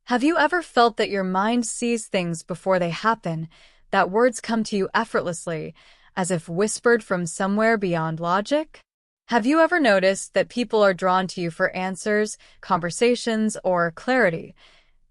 Have you ever felt that your mind sees things before they happen, that words come to you effortlessly, as if whispered from somewhere beyond logic? Have you ever noticed that people are drawn to you for answers, conversations, or clarity,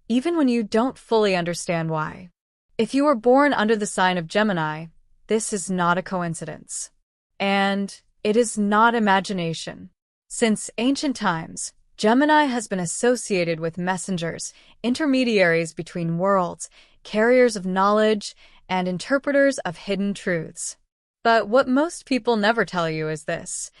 even when you don't fully understand why? If you were born under the sign of Gemini, this is not a coincidence. And it is not imagination. Since ancient times, Gemini has been associated with messengers, intermediaries between worlds, carriers of knowledge, and interpreters of hidden truths. But what most people never tell you is this.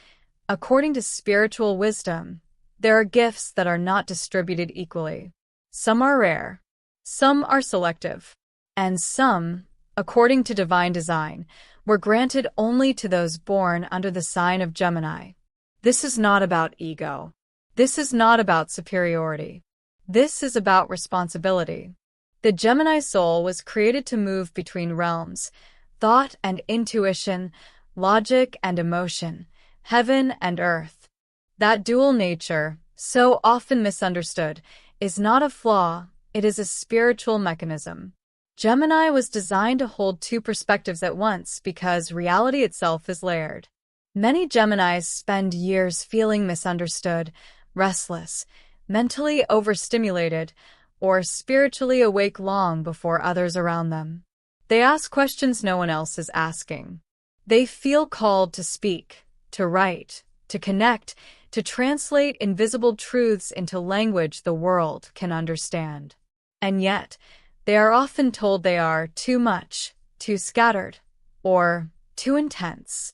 According to spiritual wisdom, there are gifts that are not distributed equally. Some are rare, some are selective, and some, according to divine design, were granted only to those born under the sign of Gemini. This is not about ego. This is not about superiority. This is about responsibility. The Gemini soul was created to move between realms, thought and intuition, logic and emotion, heaven and earth. That dual nature, so often misunderstood, is not a flaw, it is a spiritual mechanism. Gemini was designed to hold two perspectives at once because reality itself is layered. Many Geminis spend years feeling misunderstood, restless, mentally overstimulated, or spiritually awake long before others around them. They ask questions no one else is asking. They feel called to speak, to write, to connect, to translate invisible truths into language the world can understand. And yet, they are often told they are too much, too scattered, or too intense.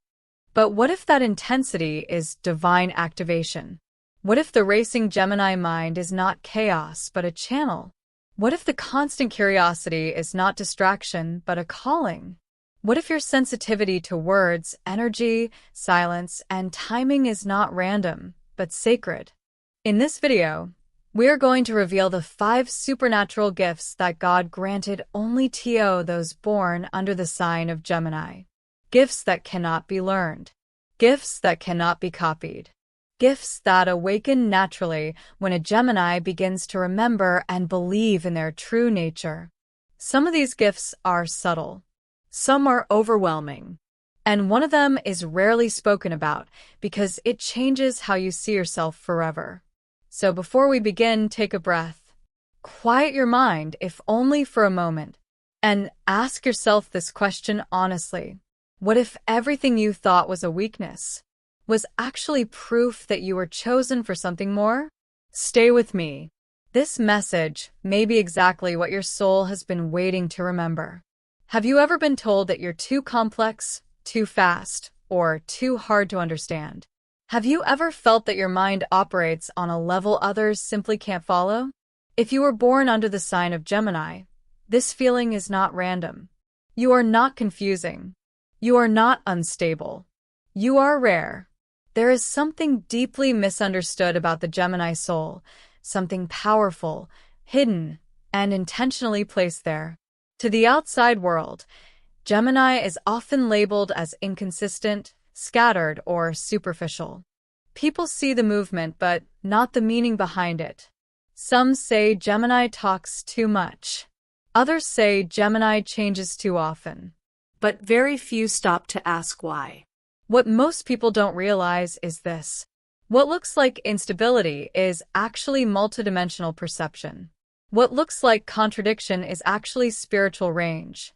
But what if that intensity is divine activation? What if the racing Gemini mind is not chaos, but a channel? What if the constant curiosity is not distraction, but a calling? What if your sensitivity to words, energy, silence, and timing is not random, but sacred? In this video, we are going to reveal the 5 supernatural gifts that God granted only to those born under the sign of Gemini. Gifts that cannot be learned. Gifts that cannot be copied. Gifts that awaken naturally when a Gemini begins to remember and believe in their true nature. Some of these gifts are subtle. Some are overwhelming. And one of them is rarely spoken about because it changes how you see yourself forever. So before we begin, take a breath. Quiet your mind, if only for a moment, and ask yourself this question honestly. What if everything you thought was a weakness was actually proof that you were chosen for something more? Stay with me. This message may be exactly what your soul has been waiting to remember. Have you ever been told that you're too complex, too fast, or too hard to understand? Have you ever felt that your mind operates on a level others simply can't follow? If you were born under the sign of Gemini, this feeling is not random. You are not confusing. You are not unstable. You are rare. There is something deeply misunderstood about the Gemini soul, something powerful, hidden, and intentionally placed there. To the outside world, Gemini is often labeled as inconsistent, scattered, or superficial. People see the movement but not the meaning behind it. Some say Gemini talks too much. Others say Gemini changes too often. But very few stop to ask why. What most people don't realize is this. What looks like instability is actually multidimensional perception. What looks like contradiction is actually spiritual range.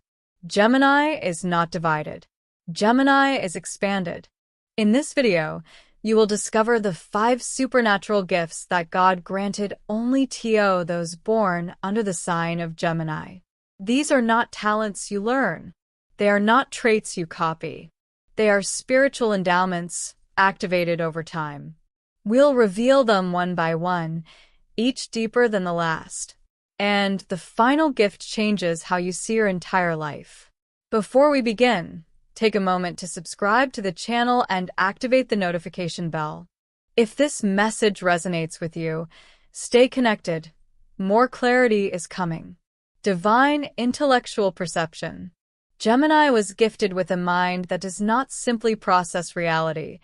Gemini is not divided. Gemini is expanded. In this video, you will discover the 5 supernatural gifts that God granted only to those born under the sign of Gemini. These are not talents you learn. They are not traits you copy. They are spiritual endowments activated over time. We'll reveal them one by one, each deeper than the last. And the final gift changes how you see your entire life. Before we begin, take a moment to subscribe to the channel and activate the notification bell. If this message resonates with you, stay connected. More clarity is coming. Divine intellectual perception. Gemini was gifted with a mind that does not simply process reality.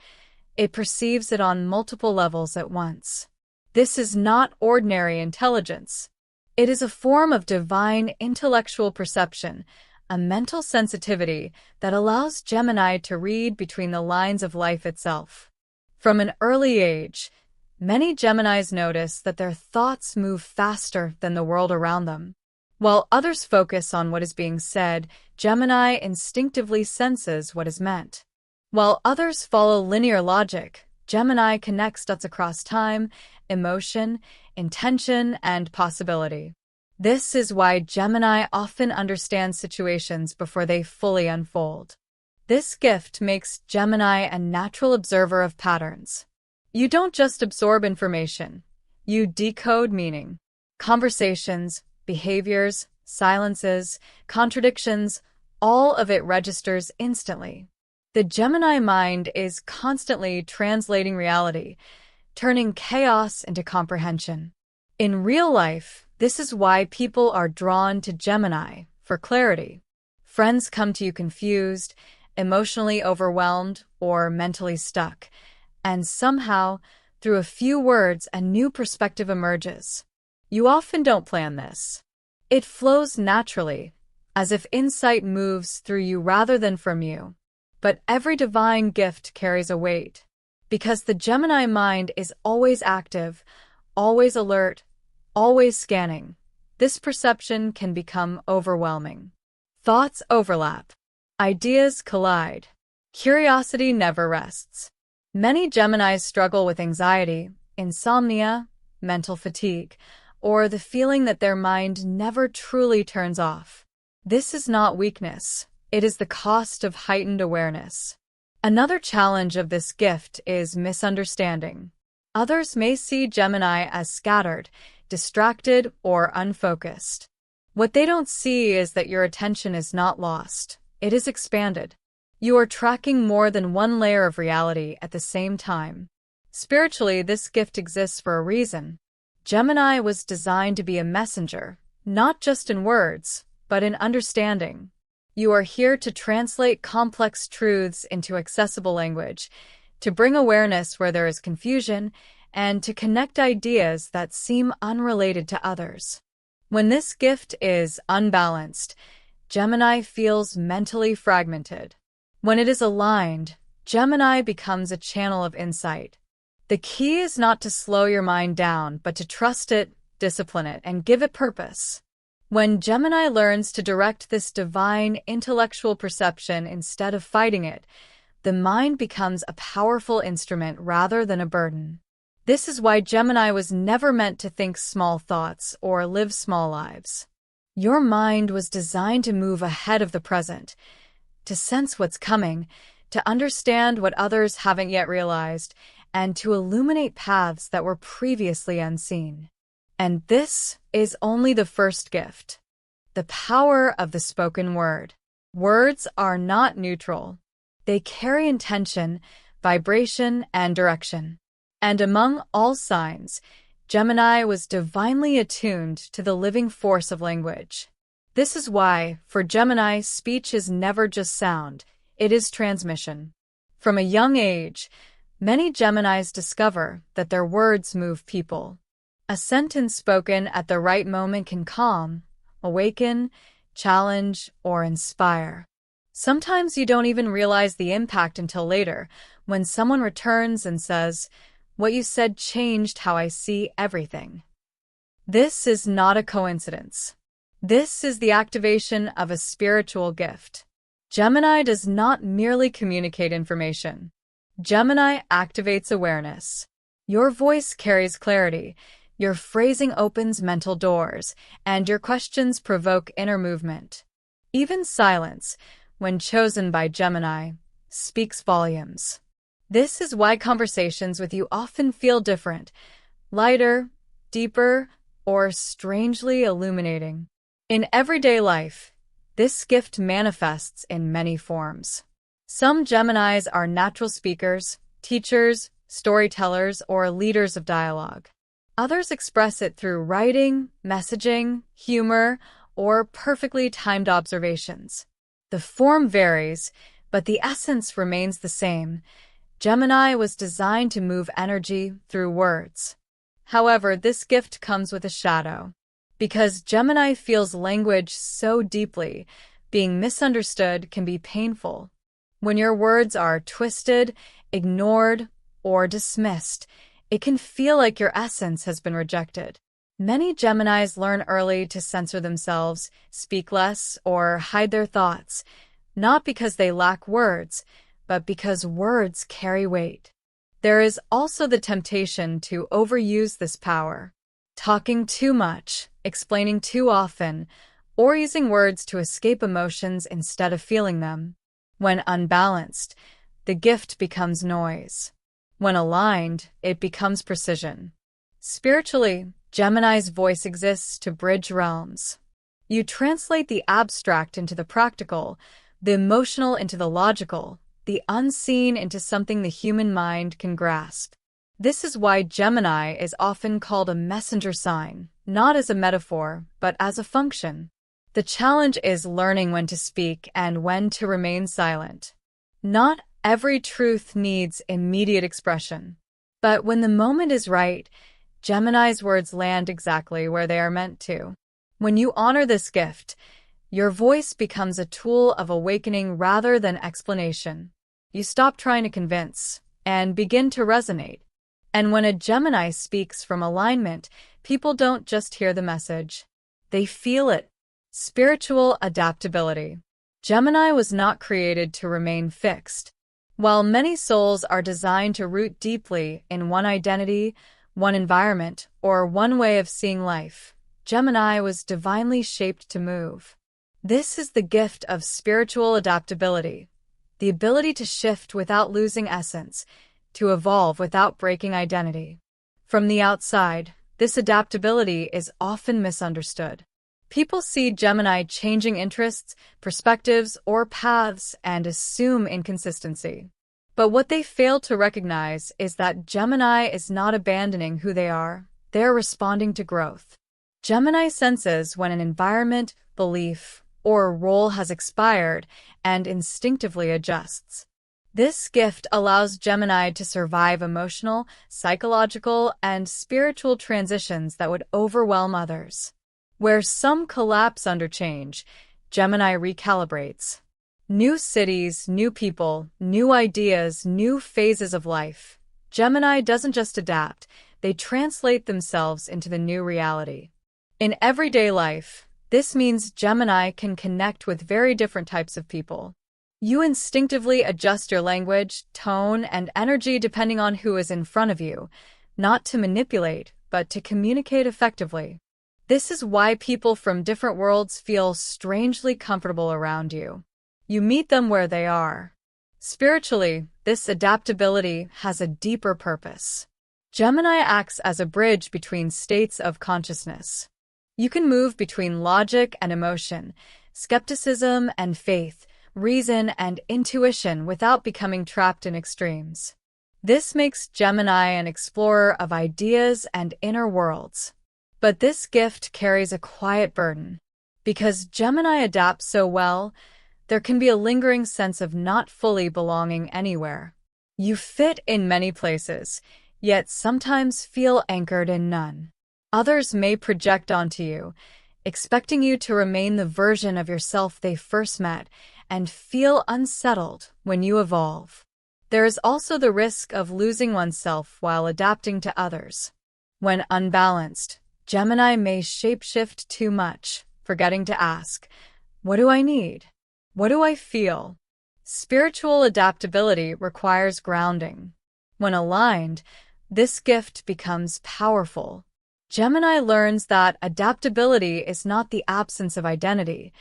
It perceives it on multiple levels at once. This is not ordinary intelligence. It is a form of divine intellectual perception, a mental sensitivity that allows Gemini to read between the lines of life itself. From an early age, many Geminis notice that their thoughts move faster than the world around them. While others focus on what is being said, Gemini instinctively senses what is meant. While others follow linear logic, Gemini connects dots across time, emotion, intention, and possibility. This is why Gemini often understands situations before they fully unfold. This gift makes Gemini a natural observer of patterns. You don't just absorb information, you decode meaning. Conversations, behaviors, silences, contradictions, all of it registers instantly. The Gemini mind is constantly translating reality, turning chaos into comprehension. In real life, this is why people are drawn to Gemini for clarity. Friends come to you confused, emotionally overwhelmed, or mentally stuck, and somehow, through a few words, a new perspective emerges. You often don't plan this. It flows naturally, as if insight moves through you rather than from you. But every divine gift carries a weight, because the Gemini mind is always active, always alert, always scanning. This perception can become overwhelming. Thoughts overlap. Ideas collide. Curiosity never rests. Many Geminis struggle with anxiety, insomnia, mental fatigue, or the feeling that their mind never truly turns off. This is not weakness. It is the cost of heightened awareness. Another challenge of this gift is misunderstanding. Others may see Gemini as scattered, distracted, or unfocused. What they don't see is that your attention is not lost. It is expanded. You are tracking more than one layer of reality at the same time. Spiritually, this gift exists for a reason. Gemini was designed to be a messenger, not just in words, but in understanding. You are here to translate complex truths into accessible language, to bring awareness where there is confusion, and to connect ideas that seem unrelated to others. When this gift is unbalanced, Gemini feels mentally fragmented. When it is aligned, Gemini becomes a channel of insight. The key is not to slow your mind down, but to trust it, discipline it, and give it purpose. When Gemini learns to direct this divine intellectual perception instead of fighting it, the mind becomes a powerful instrument rather than a burden. This is why Gemini was never meant to think small thoughts or live small lives. Your mind was designed to move ahead of the present, to sense what's coming, to understand what others haven't yet realized, and to illuminate paths that were previously unseen. And this is only the first gift. The power of the spoken word. Words are not neutral. They carry intention, vibration, and direction. And among all signs, Gemini was divinely attuned to the living force of language. This is why, for Gemini, speech is never just sound, it is transmission. From a young age, many Geminis discover that their words move people. A sentence spoken at the right moment can calm, awaken, challenge, or inspire. Sometimes you don't even realize the impact until later, when someone returns and says, "What you said changed how I see everything." This is not a coincidence. This is the activation of a spiritual gift. Gemini does not merely communicate information. Gemini activates awareness. Your voice carries clarity. Your phrasing opens mental doors, and your questions provoke inner movement. Even silence, when chosen by Gemini, speaks volumes. This is why conversations with you often feel different, lighter, deeper, or strangely illuminating. In everyday life, this gift manifests in many forms. Some Geminis are natural speakers, teachers, storytellers, or leaders of dialogue. Others express it through writing, messaging, humor, or perfectly timed observations. The form varies, but the essence remains the same. Gemini was designed to move energy through words. However, this gift comes with a shadow. Because Gemini feels language so deeply, being misunderstood can be painful. When your words are twisted, ignored, or dismissed, it can feel like your essence has been rejected. Many Geminis learn early to censor themselves, speak less, or hide their thoughts, not because they lack words, but because words carry weight. There is also the temptation to overuse this power, talking too much, explaining too often, or using words to escape emotions instead of feeling them. When unbalanced, the gift becomes noise. When aligned, it becomes precision. Spiritually, Gemini's voice exists to bridge realms. You translate the abstract into the practical, the emotional into the logical, the unseen into something the human mind can grasp. This is why Gemini is often called a messenger sign, not as a metaphor, but as a function. The challenge is learning when to speak and when to remain silent. Not every truth needs immediate expression. But when the moment is right, Gemini's words land exactly where they are meant to. When you honor this gift, your voice becomes a tool of awakening rather than explanation. You stop trying to convince and begin to resonate. And when a Gemini speaks from alignment, people don't just hear the message. They feel it. Spiritual adaptability. Gemini was not created to remain fixed. While many souls are designed to root deeply in one identity, one environment, or one way of seeing life, Gemini was divinely shaped to move. This is the gift of spiritual adaptability, the ability to shift without losing essence, to evolve without breaking identity. From the outside, this adaptability is often misunderstood. People see Gemini changing interests, perspectives, or paths and assume inconsistency. But what they fail to recognize is that Gemini is not abandoning who they are, they're responding to growth. Gemini senses when an environment, belief, or role has expired and instinctively adjusts. This gift allows Gemini to survive emotional, psychological, and spiritual transitions that would overwhelm others. Where some collapse under change, Gemini recalibrates. New cities, new people, new ideas, new phases of life. Gemini doesn't just adapt, they translate themselves into the new reality. In everyday life, this means Gemini can connect with very different types of people. You instinctively adjust your language, tone, and energy depending on who is in front of you, not to manipulate, but to communicate effectively. This is why people from different worlds feel strangely comfortable around you. You meet them where they are. Spiritually, this adaptability has a deeper purpose. Gemini acts as a bridge between states of consciousness. You can move between logic and emotion, skepticism and faith, reason and intuition without becoming trapped in extremes. This makes Gemini an explorer of ideas and inner worlds. But this gift carries a quiet burden. Because Gemini adapts so well, there can be a lingering sense of not fully belonging anywhere. You fit in many places, yet sometimes feel anchored in none. Others may project onto you, expecting you to remain the version of yourself they first met, and feel unsettled when you evolve. There is also the risk of losing oneself while adapting to others. When unbalanced, Gemini may shapeshift too much, forgetting to ask, "What do I need? What do I feel?" Spiritual adaptability requires grounding. When aligned, this gift becomes powerful. Gemini learns that adaptability is not the absence of identity,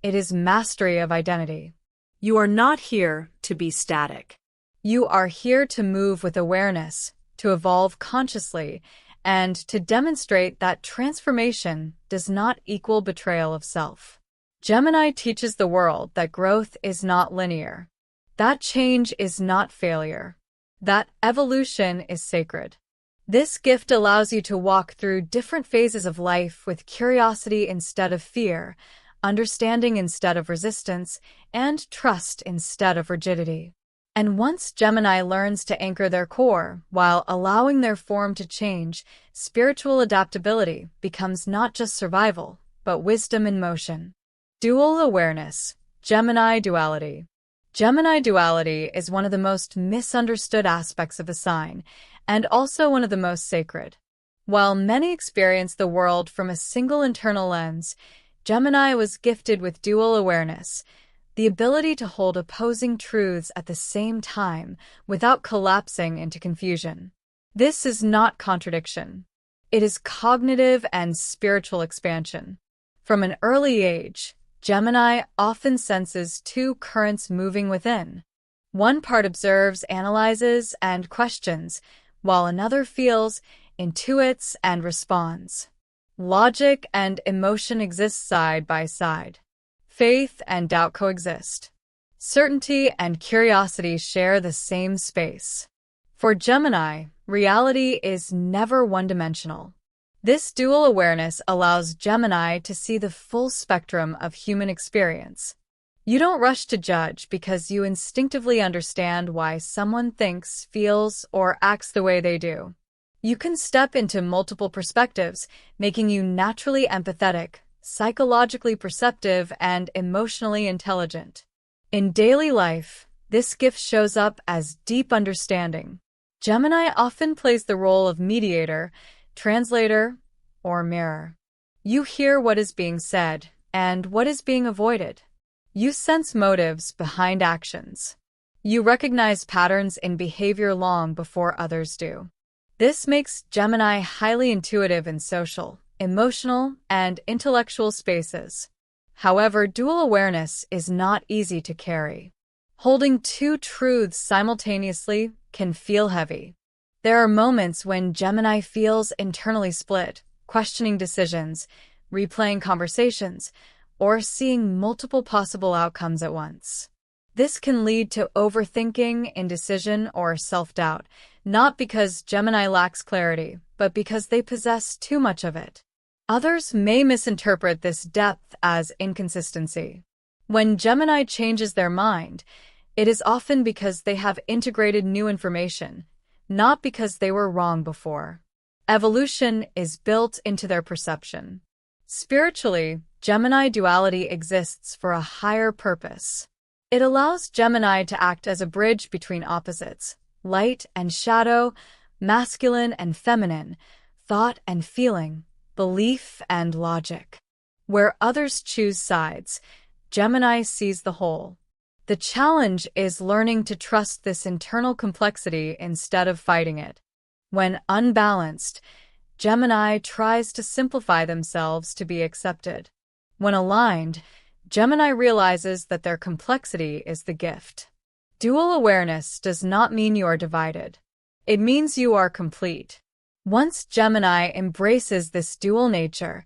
it is mastery of identity. You are not here to be static. You are here to move with awareness, to evolve consciously, and to demonstrate that transformation does not equal betrayal of self. Gemini teaches the world that growth is not linear, that change is not failure, that evolution is sacred. This gift allows you to walk through different phases of life with curiosity instead of fear, understanding instead of resistance, and trust instead of rigidity. And once Gemini learns to anchor their core while allowing their form to change, spiritual adaptability becomes not just survival, but wisdom in motion. Dual awareness, Gemini duality. Gemini duality is one of the most misunderstood aspects of a sign, and also one of the most sacred. While many experience the world from a single internal lens, Gemini was gifted with dual awareness, the ability to hold opposing truths at the same time without collapsing into confusion. This is not contradiction. It is cognitive and spiritual expansion. From an early age, Gemini often senses two currents moving within. One part observes, analyzes, and questions, while another feels, intuits, and responds. Logic and emotion exist side by side. Faith and doubt coexist. Certainty and curiosity share the same space. For Gemini, reality is never one-dimensional. This dual awareness allows Gemini to see the full spectrum of human experience. You don't rush to judge because you instinctively understand why someone thinks, feels, or acts the way they do. You can step into multiple perspectives, making you naturally empathetic, psychologically perceptive, and emotionally intelligent. In daily life, this gift shows up as deep understanding. Gemini often plays the role of mediator, translator, or mirror. You hear what is being said and what is being avoided. You sense motives behind actions. You recognize patterns in behavior long before others do. This makes Gemini highly intuitive in social, emotional, and intellectual spaces. However, dual awareness is not easy to carry. Holding two truths simultaneously can feel heavy. There are moments when Gemini feels internally split, questioning decisions, replaying conversations, or seeing multiple possible outcomes at once. This can lead to overthinking, indecision, or self-doubt, not because Gemini lacks clarity, but because they possess too much of it. Others may misinterpret this depth as inconsistency. When Gemini changes their mind, it is often because they have integrated new information, not because they were wrong before. Evolution is built into their perception. Spiritually, Gemini duality exists for a higher purpose. It allows Gemini to act as a bridge between opposites, light and shadow, masculine and feminine, thought and feeling, belief and logic. Where others choose sides, Gemini sees the whole. The challenge is learning to trust this internal complexity instead of fighting it. When unbalanced, Gemini tries to simplify themselves to be accepted. When aligned, Gemini realizes that their complexity is the gift. Dual awareness does not mean you are divided. It means you are complete. Once Gemini embraces this dual nature,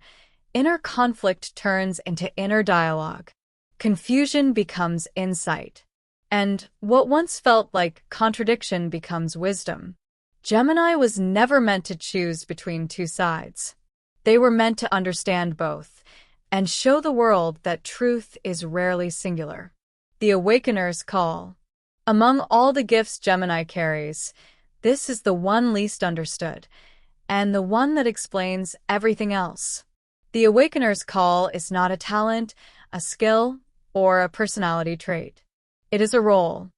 inner conflict turns into inner dialogue. Confusion becomes insight. And what once felt like contradiction becomes wisdom. Gemini was never meant to choose between two sides. They were meant to understand both and show the world that truth is rarely singular. The Awakener's Call. Among all the gifts Gemini carries, this is the one least understood, and the one that explains everything else. The Awakener's Call is not a talent, a skill, or a personality trait. It is a role,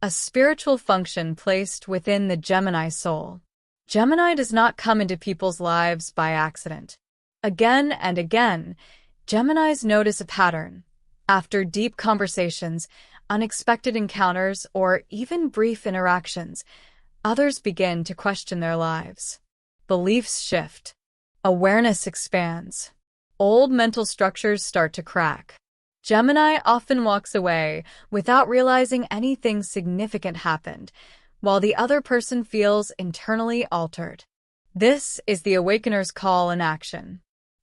a spiritual function placed within the Gemini soul. Gemini does not come into people's lives by accident. Again and again, Geminis notice a pattern. After deep conversations, unexpected encounters, or even brief interactions, others begin to question their lives. Beliefs shift. Awareness expands. Old mental structures start to crack. Gemini often walks away without realizing anything significant happened, while the other person feels internally altered. This is the Awakener's Call in action.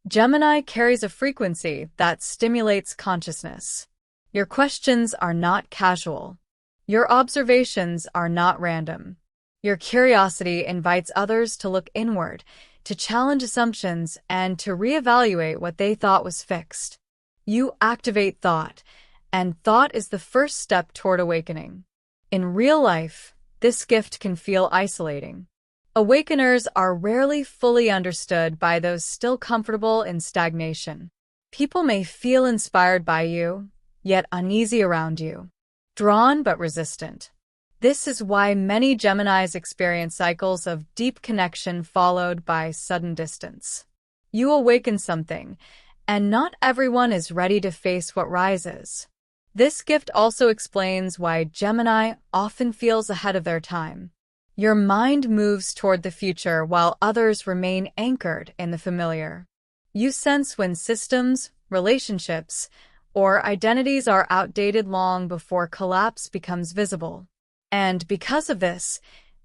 Gemini carries a frequency that stimulates consciousness. Your questions are not casual. Your observations are not random. Your curiosity invites others to look inward, to challenge assumptions, and to reevaluate what they thought was fixed. You activate thought, and thought is the first step toward awakening. In real life, this gift can feel isolating. Awakeners are rarely fully understood by those still comfortable in stagnation. People may feel inspired by you, yet uneasy around you, drawn but resistant. This is why many Geminis experience cycles of deep connection followed by sudden distance. You awaken something, and not everyone is ready to face what rises. This gift also explains why Gemini often feels ahead of their time. Your mind moves toward the future while others remain anchored in the familiar. You sense when systems, relationships, or identities are outdated long before collapse becomes visible. And because of this,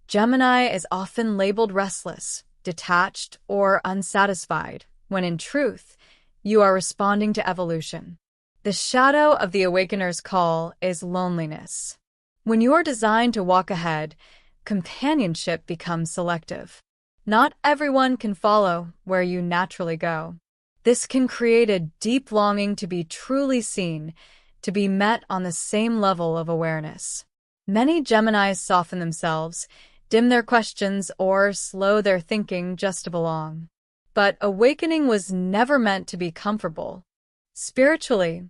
Gemini is often labeled restless, detached, or unsatisfied, when in truth, you are responding to evolution. The shadow of the awakener's call is loneliness. When you are designed to walk ahead, companionship becomes selective. Not everyone can follow where you naturally go. This can create a deep longing to be truly seen, to be met on the same level of awareness. Many Geminis soften themselves, dim their questions, or slow their thinking just to belong. But awakening was never meant to be comfortable. Spiritually,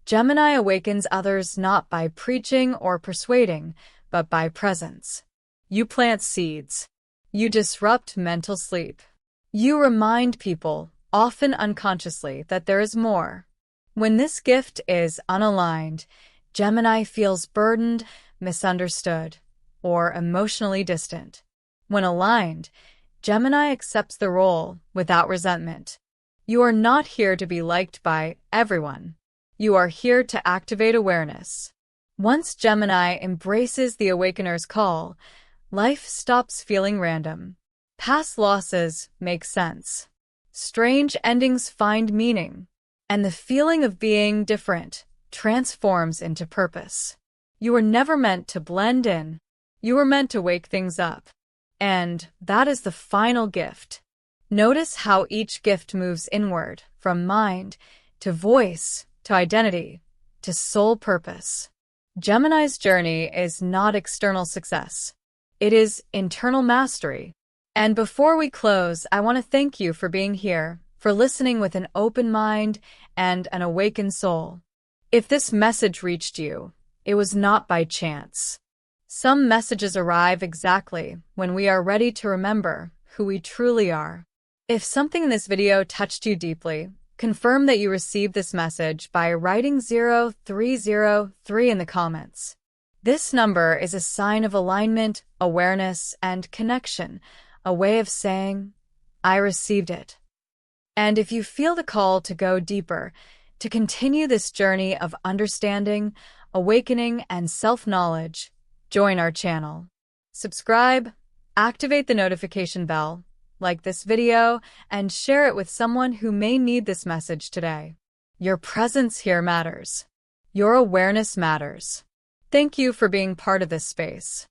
Gemini awakens others not by preaching or persuading, but by presence. You plant seeds. You disrupt mental sleep. You remind people, often unconsciously, that there is more. When this gift is unaligned, Gemini feels burdened, misunderstood, or emotionally distant. When aligned, Gemini accepts the role without resentment. You are not here to be liked by everyone. You are here to activate awareness. Once Gemini embraces the awakener's call, life stops feeling random. Past losses make sense. Strange endings find meaning. And the feeling of being different transforms into purpose. You were never meant to blend in. You were meant to wake things up. And that is the final gift. Notice how each gift moves inward, from mind to voice to identity to soul purpose. Gemini's journey is not external success. It is internal mastery. And before we close, I want to thank you for being here, for listening with an open mind and an awakened soul. If this message reached you, it was not by chance. Some messages arrive exactly when we are ready to remember who we truly are. If something in this video touched you deeply, confirm that you received this message by writing 0303 in the comments. This number is a sign of alignment, awareness, and connection, a way of saying, I received it. And if you feel the call to go deeper, to continue this journey of understanding, awakening, and self-knowledge, join our channel. Subscribe, activate the notification bell, like this video, and share it with someone who may need this message today. Your presence here matters. Your awareness matters. Thank you for being part of this space.